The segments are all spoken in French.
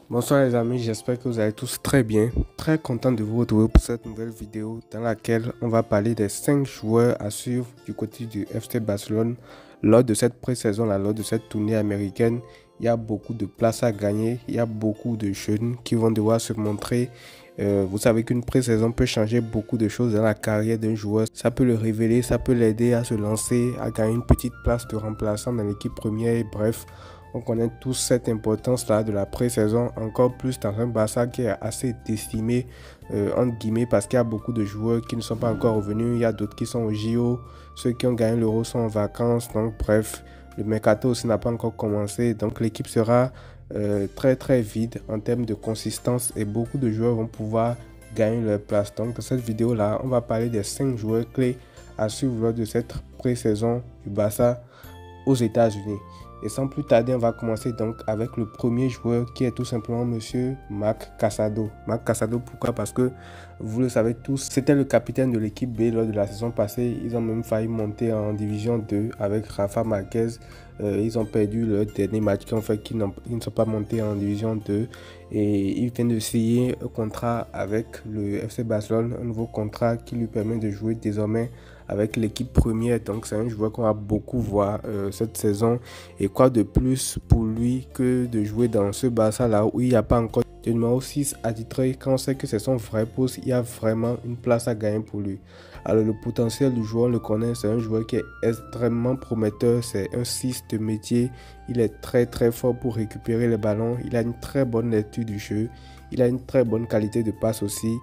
Bonsoir les amis, j'espère que vous allez tous très bien. Très content de vous retrouver pour cette nouvelle vidéo dans laquelle on va parler des 5 joueurs à suivre du côté du FC Barcelone lors de cette pré-saison, lors de cette tournée américaine. Il y a beaucoup de places à gagner, il y a beaucoup de jeunes qui vont devoir se montrer. Vous savez qu'une pré-saison peut changer beaucoup de choses dans la carrière d'un joueur. Ça peut le révéler, ça peut l'aider à se lancer, à gagner une petite place de remplaçant dans l'équipe première. Bref, on connaît tous cette importance-là de la pré-saison, encore plus dans un Barça qui est assez décimé, entre guillemets, parce qu'il y a beaucoup de joueurs qui ne sont pas encore revenus. Il y a d'autres qui sont au JO, ceux qui ont gagné l'Euro sont en vacances. Donc bref, le mercato aussi n'a pas encore commencé. Donc l'équipe sera très vide en termes de consistance et beaucoup de joueurs vont pouvoir gagner leur place. Donc dans cette vidéo-là, on va parler des 5 joueurs clés à suivre lors de cette pré-saison du Barça aux États-Unis. Et sans plus tarder, on va commencer donc avec le premier joueur qui est tout simplement monsieur Marc Casado. Marc Casado, pourquoi? Parce que vous le savez tous, c'était le capitaine de l'équipe B lors de la saison passée. Ils ont même failli monter en division 2 avec Rafa Marquez. Ils ont perdu le dernier match qui ont fait qu'ils ne sont pas montés en division 2. Et il vient de signer un contrat avec le FC Barcelone, un nouveau contrat qui lui permet de jouer désormais avec l'équipe première. Donc c'est un joueur qu'on va beaucoup voir cette saison. Et quoi de plus pour lui que de jouer dans ce Barça là où il n'y a pas encore de numéro 6 attitré. Quand on sait que c'est son vrai poste, il y a vraiment une place à gagner pour lui. Alors le potentiel du joueur, on le connaît, c'est un joueur qui est extrêmement prometteur, c'est un 6 de métier. Il est très fort pour récupérer les ballons, il a une très bonne lecture du jeu, il a une très bonne qualité de passe aussi.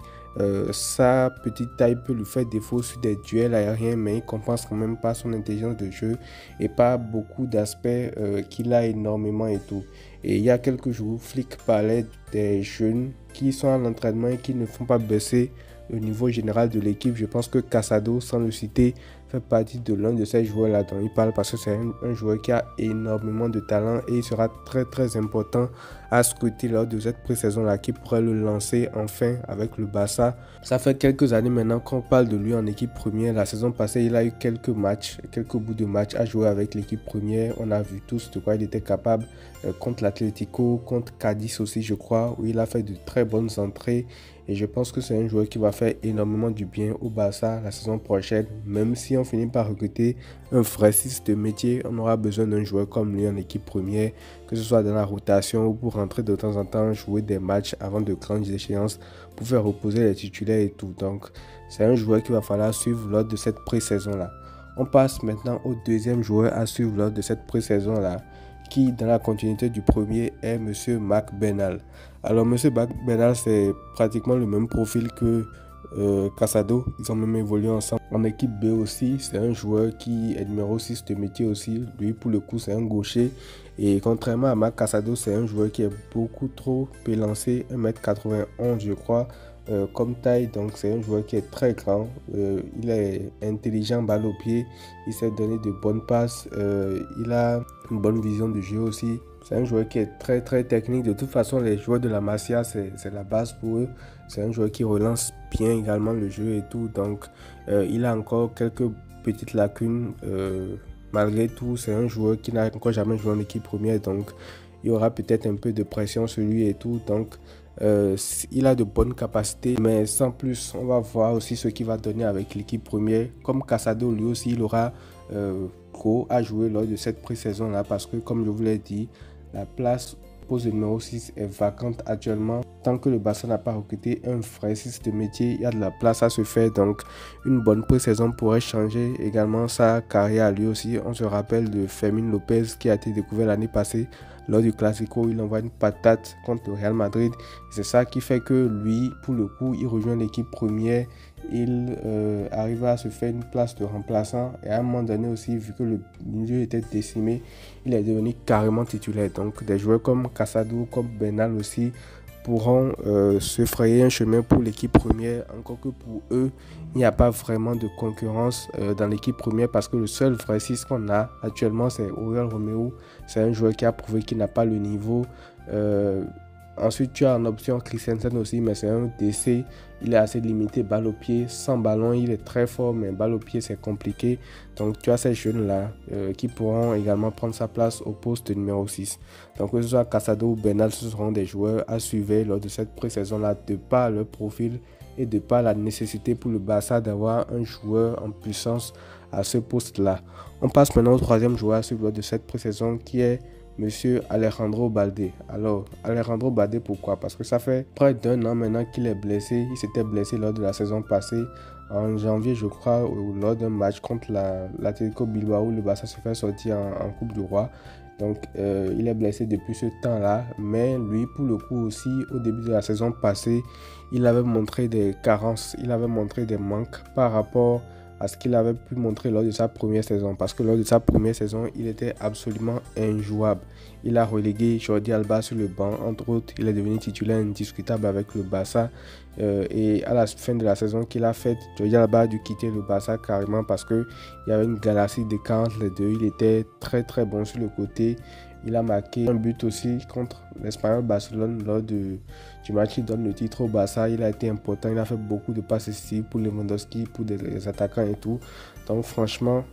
Sa petite taille peut lui faire défaut sur des duels aériens, mais il compense quand même pas son intelligence de jeu et pas beaucoup d'aspects qu'il a énormément et tout. Et il y a quelques jours, Flick parlait des jeunes qui sont à l'entraînement et qui ne font pas baisser le niveau général de l'équipe. Je pense que Casado, sans le citer, fait partie de l'un de ces joueurs-là dont il parle parce que c'est un joueur qui a énormément de talent et il sera très important à scruter lors de cette pré-saison-là qui pourrait le lancer enfin avec le Barça. Ça fait quelques années maintenant qu'on parle de lui en équipe première. La saison passée, il a eu quelques matchs, quelques bouts de matchs à jouer avec l'équipe première. On a vu tous de quoi il était capable contre l'Atlético, contre Cadiz aussi, je crois, où il a fait de très bonnes entrées. Et je pense que c'est un joueur qui va faire énormément du bien au Barça la saison prochaine. Même si on finit par recruter un vrai 6 de métier, on aura besoin d'un joueur comme lui en équipe première, que ce soit dans la rotation ou pour rentrer de temps en temps jouer des matchs avant de grandes échéances pour faire reposer les titulaires et tout. Donc c'est un joueur qu'il va falloir suivre lors de cette pré-saison-là. On passe maintenant au deuxième joueur à suivre lors de cette pré-saison-là, qui dans la continuité du premier est monsieur Marc Bernal. Alors monsieur Marc Bernal, c'est pratiquement le même profil que Casado. Ils ont même évolué ensemble en équipe B aussi. C'est un joueur qui est numéro 6 de métier aussi. Lui pour le coup c'est un gaucher. Et contrairement à Marc Casado, c'est un joueur qui est beaucoup trop élancé, 1m91 je crois. Comme taille, donc c'est un joueur qui est très grand, il est intelligent balle au pied, il sait donner de bonnes passes, il a une bonne vision du jeu aussi. C'est un joueur qui est très technique. De toute façon, les joueurs de la Masia, c'est la base pour eux. C'est un joueur qui relance bien également le jeu et tout. Donc, il a encore quelques petites lacunes. Malgré tout, c'est un joueur qui n'a encore jamais joué en équipe première. Donc, il y aura peut-être un peu de pression sur lui et tout. Donc, il a de bonnes capacités, mais sans plus, on va voir aussi ce qu'il va donner avec l'équipe première. Comme Casado, lui aussi, il aura gros à jouer lors de cette pré-saison là parce que, comme je vous l'ai dit, la place poste de numéro 6 est vacante actuellement. Tant que le Barça n'a pas recruté un vrai 6 de métier, il y a de la place à se faire. Donc, une bonne pré-saison pourrait changer également sa carrière à lui aussi. On se rappelle de Fermín López qui a été découvert l'année passée. Lors du Classico, il envoie une patate contre le Real Madrid. C'est ça qui fait que lui, pour le coup, il rejoint l'équipe première. Il arrive à se faire une place de remplaçant. Et à un moment donné aussi, vu que le milieu était décimé, il est devenu carrément titulaire. Donc des joueurs comme Casado, comme Bernal aussi pourront se frayer un chemin pour l'équipe première. Encore que pour eux, il n'y a pas vraiment de concurrence dans l'équipe première parce que le seul vrai 6 qu'on a actuellement, c'est Oriol Romeu. C'est un joueur qui a prouvé qu'il n'a pas le niveau Ensuite, tu as en option Christensen aussi, mais c'est un DC. Il est assez limité, balle au pied. Sans ballon, il est très fort, mais balle au pied, c'est compliqué. Donc, tu as ces jeunes-là qui pourront également prendre sa place au poste numéro 6. Donc, que ce soit Casado ou Bernal, ce seront des joueurs à suivre lors de cette pré-saison-là, de par leur profil et de par la nécessité pour le Barça d'avoir un joueur en puissance à ce poste-là. On passe maintenant au troisième joueur à suivre lors de cette pré-saison qui est Monsieur Alejandro Balde. Alors, Alejandro Balde, pourquoi? Parce que ça fait près d'un an maintenant qu'il est blessé. Il s'était blessé lors de la saison passée, en janvier, je crois, lors d'un match contre l'Atlético Bilbao, où le Barça se fait sortir en Coupe du Roi. Donc, il est blessé depuis ce temps-là. Mais lui, pour le coup aussi, au début de la saison passée, il avait montré des carences, il avait montré des manques par rapport à ce qu'il avait pu montrer lors de sa première saison. Parce que lors de sa première saison, il était absolument injouable. Il a relégué Jordi Alba sur le banc. Entre autres, il est devenu titulaire indiscutable avec le Barça. Et à la fin de la saison qu'il a faite, Jordi Alba a dû quitter le Barça carrément parce qu'il y avait une galaxie d'écart entre les deux. Il était très très bon sur le côté. Il a marqué un but aussi contre l'Espagnol Barcelone lors du match qui donne le titre au Barça. Il a été important, il a fait beaucoup de passes ici pour Lewandowski, pour les attaquants et tout. Donc franchement,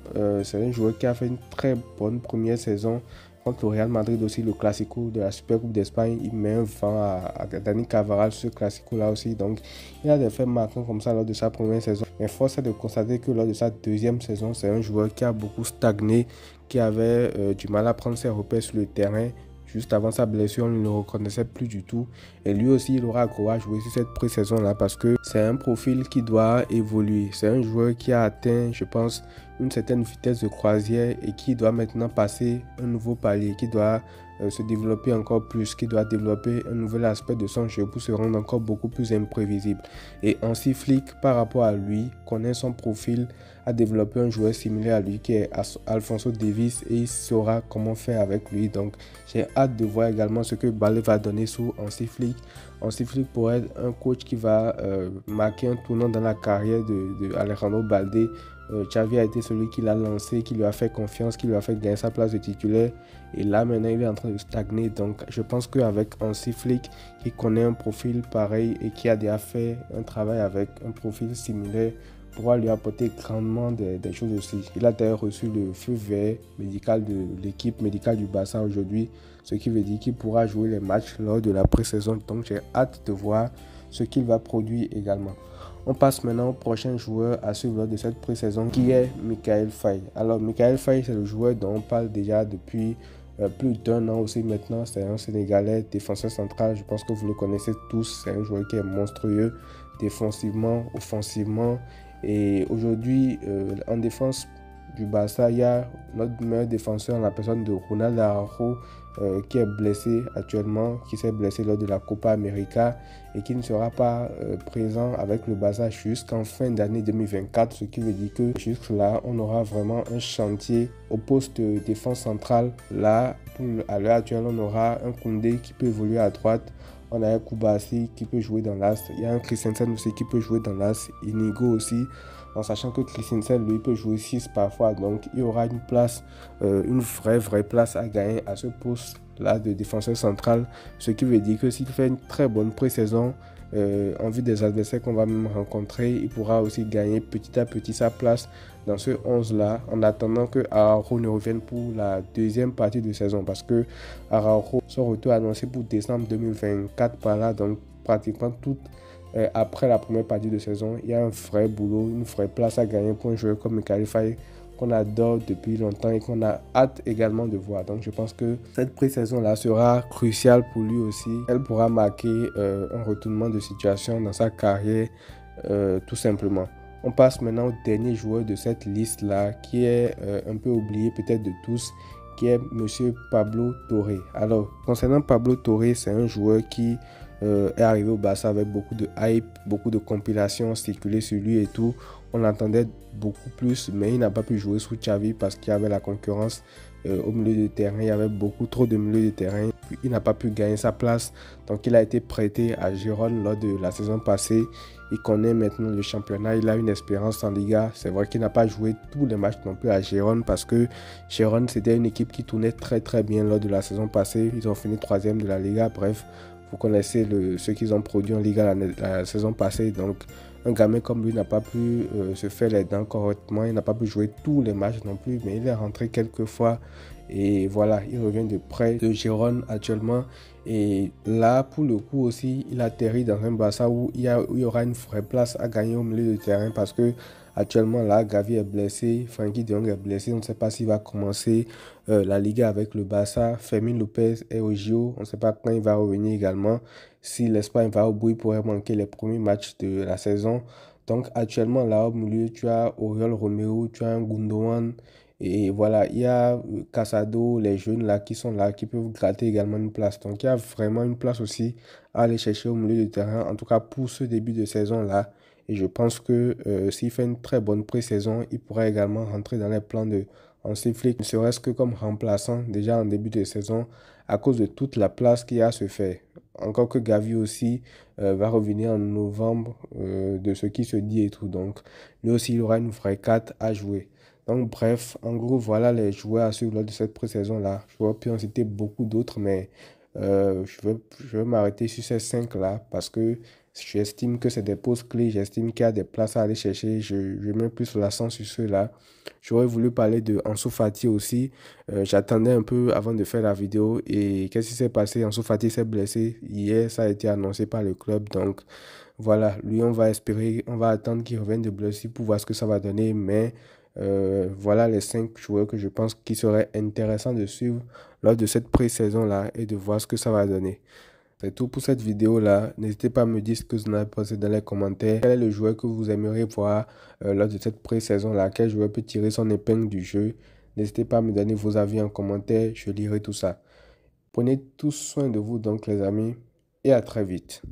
c'est un joueur qui a fait une très bonne première saison. Contre le Real Madrid aussi, le Classico de la Super Coupe d'Espagne, il met un vent à Dani Carvajal, ce Classico-là aussi. Donc, il a des faits marquants comme ça lors de sa première saison. Mais force est de constater que lors de sa deuxième saison, c'est un joueur qui a beaucoup stagné, qui avait du mal à prendre ses repères sur le terrain. Juste avant sa blessure, on ne le reconnaissait plus du tout. Et lui aussi, il aura à jouer sur cette pré-saison-là parce que c'est un profil qui doit évoluer. C'est un joueur qui a atteint, je pense, une certaine vitesse de croisière et qui doit maintenant passer un nouveau palier, qui doit se développer encore plus, qui doit développer un nouvel aspect de son jeu pour se rendre encore beaucoup plus imprévisible. Et Hansi Flick, par rapport à lui, connaît son profil, a développé un joueur similaire à lui qui est Alphonso Davies et il saura comment faire avec lui. Donc j'ai hâte de voir également ce que Balde va donner sous Hansi Flick. Hansi Flick pourrait être un coach qui va marquer un tournant dans la carrière de Alejandro Balde. Xavi a été celui qui l'a lancé, qui lui a fait confiance, qui lui a fait gagner sa place de titulaire. Et là, maintenant, il est en train de stagner. Donc, je pense qu'avec Hansi Flick, qui connaît un profil pareil et qui a déjà fait un travail avec un profil similaire, pourra lui apporter grandement des choses aussi. Il a d'ailleurs reçu le feu vert médical de l'équipe médicale du Barça aujourd'hui, ce qui veut dire qu'il pourra jouer les matchs lors de la pré-saison. Donc, j'ai hâte de voir ce qu'il va produire également. On passe maintenant au prochain joueur à suivre lors de cette pré-saison qui est Michael Faye. Alors, Michael Faye, c'est le joueur dont on parle déjà depuis plus d'un an aussi maintenant. C'est un Sénégalais défenseur central. Je pense que vous le connaissez tous. C'est un joueur qui est monstrueux défensivement, offensivement. Et aujourd'hui, en défense du Barça, il y a notre meilleur défenseur en la personne de Ronald Araujo qui est blessé actuellement, qui s'est blessé lors de la Copa América et qui ne sera pas présent avec le Barça jusqu'en fin d'année 2024, ce qui veut dire que jusque-là, on aura vraiment un chantier au poste de défense centrale. Là, à l'heure actuelle, on aura un Koundé qui peut évoluer à droite. On a un Koubassi qui peut jouer dans l'axe. Il y a un Christensen aussi qui peut jouer dans l'axe. Inigo aussi. En sachant que Christensen, lui, peut jouer 6 parfois. Donc, il y aura une place, une vraie place à gagner à ce poste-là de défenseur central. Ce qui veut dire que s'il fait une très bonne pré-saison, en vue des adversaires qu'on va même rencontrer, il pourra aussi gagner petit à petit sa place dans ce 11-là, en attendant que Araujo ne revienne pour la deuxième partie de saison. Parce que Araujo, son retour annoncé pour décembre 2024 par là, donc pratiquement tout après la première partie de saison, il y a un vrai boulot, une vraie place à gagner pour un joueur comme Michael Faye qu'on adore depuis longtemps et qu'on a hâte également de voir. Donc je pense que cette pré-saison-là sera cruciale pour lui aussi. Elle pourra marquer un retournement de situation dans sa carrière tout simplement. On passe maintenant au dernier joueur de cette liste-là qui est un peu oublié peut-être de tous, qui est Monsieur Pablo Torre. Alors, concernant Pablo Torre, c'est un joueur qui est arrivé au Barça avec beaucoup de hype, beaucoup de compilations circulées sur lui et tout. On l'entendait beaucoup plus, mais il n'a pas pu jouer sous Xavi parce qu'il y avait la concurrence au milieu de terrain. Il y avait beaucoup trop de milieu de terrain. Puis, il n'a pas pu gagner sa place. Donc, il a été prêté à Gérone lors de la saison passée. Il connaît maintenant le championnat. Il a une expérience en Liga. C'est vrai qu'il n'a pas joué tous les matchs non plus à Gérone parce que Gérone, c'était une équipe qui tournait très bien lors de la saison passée. Ils ont fini 3e de la Liga. Bref, Vous connaissez ce qu'ils ont produit en Liga la saison passée. Donc, un gamin comme lui n'a pas pu se faire les dents correctement. Il n'a pas pu jouer tous les matchs non plus, mais il est rentré quelques fois. Et voilà, il revient de près de Gérone actuellement. Et là, pour le coup aussi, il atterrit dans un Barça où il y aura une vraie place à gagner au milieu de terrain parce que actuellement, là, Gavi est blessé, Frenkie de Jong est blessé. On ne sait pas s'il va commencer la Liga avec le Barça. Fermín Lopez est au JO. On ne sait pas quand il va revenir également. Si l'Espagne va au bout, il pourrait manquer les premiers matchs de la saison. Donc, actuellement, là, au milieu, tu as Oriol Romeu, tu as un Gundogan. Et voilà, il y a Casado, les jeunes là qui sont là, qui peuvent gratter également une place. Donc, il y a vraiment une place aussi à aller chercher au milieu de terrain, en tout cas pour ce début de saison-là. Et je pense que s'il fait une très bonne pré-saison, il pourrait également rentrer dans les plans de Hansi Flick, ne serait-ce que comme remplaçant déjà en début de saison à cause de toute la place qu'il y a à se faire. Encore que Gavi aussi va revenir en novembre de ce qui se dit et tout. Donc, lui aussi, il aura une vraie carte à jouer. Donc, bref, en gros, voilà les joueurs à suivre lors de cette pré-saison-là. Je pourrais pu en citer beaucoup d'autres, mais je vais m'arrêter sur ces cinq-là parce que j'estime que c'est des postes clés, j'estime qu'il y a des places à aller chercher. Je mets plus l'accent sur ceux-là. J'aurais voulu parler de Ansu Fati aussi. J'attendais un peu avant de faire la vidéo et qu'est-ce qui s'est passé? Ansu Fati s'est blessé. Hier, ça a été annoncé par le club. Donc voilà, lui, on va espérer, on va attendre qu'il revienne de blessure pour voir ce que ça va donner. Mais voilà les 5 joueurs que je pense qu'il serait intéressant de suivre lors de cette pré-saison-là et de voir ce que ça va donner. C'est tout pour cette vidéo-là. N'hésitez pas à me dire ce que vous en avez pensé dans les commentaires. Quel est le joueur que vous aimeriez voir lors de cette pré-saison-là? Quel joueur peut tirer son épingle du jeu? N'hésitez pas à me donner vos avis en commentaire. Je lirai tout ça. Prenez tous soin de vous donc les amis et à très vite.